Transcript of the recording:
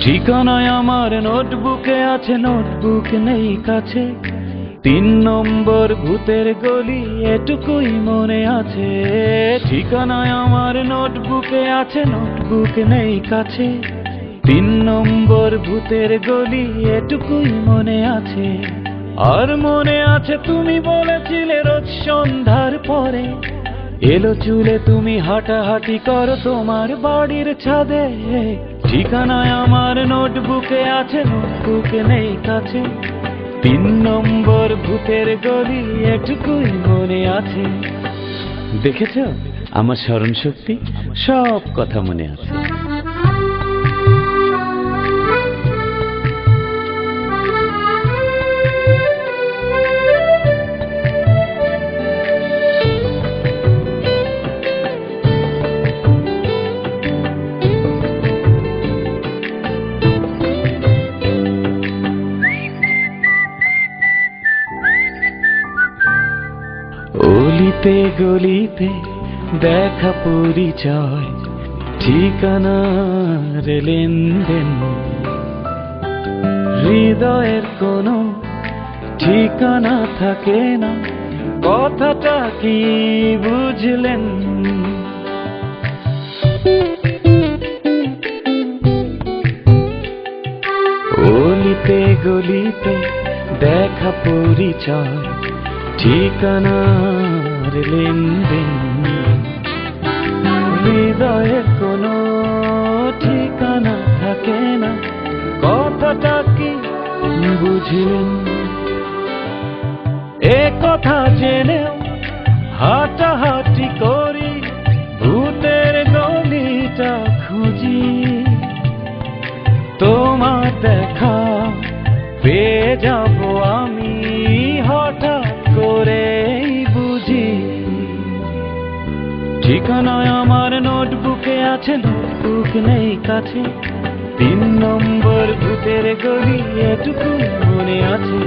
ঠিকানায় আমার নোটবুকে আছে, নোটবুক নেই কাছে। 3 নম্বর ভূতের গলি এটুকুই মনে আছে। ঠিকানায় আমার নোটবুকে আছে, নোটবুক নেই কাছে। 3 নম্বর ভূতের গলি এটুকুই মনে আছে। আর মনে আছে তুমি বলেছিলে রোজ সন্ধ্যার পরে এলো চুলে তুমি হাঁটাহাঁটি করো তোমার বাড়ির ছাদে। ঠিকানায় আমার নোটবুকে আছে, নোটবুক নেই কাছে। 3 নম্বর ভূতের গলি এটুকুই মনে আছে। দেখেছ আমার স্মরণ শক্তি, সব কথা মনে আছে। অলিতে গলিতে দেখা পরিচয়, ঠিকানার লেনদেন। হৃদয়ের কোনো ঠিকানা থাকে না, কথাটা কি বুঝলেন? অলিতে গলিতে দেখা পরিচয়, ঠিকানার লেনদেন। হৃদয়ের কোনো ঠিকানা থাকে না, কথাটা কি বুঝলেন? এ কথা জেনেও হাঁটাহাঁটি করি, ভূতের গলিটা খুঁজি। তোমার দেখা পেয়ে যাব আমি হঠাৎ করেই বুঝি। ঠিকানায় আমার নোটবুকে আছে, নোটবুক নেই কাছে। 3 নম্বর ভূতের গলি এটুকু মনে আছে।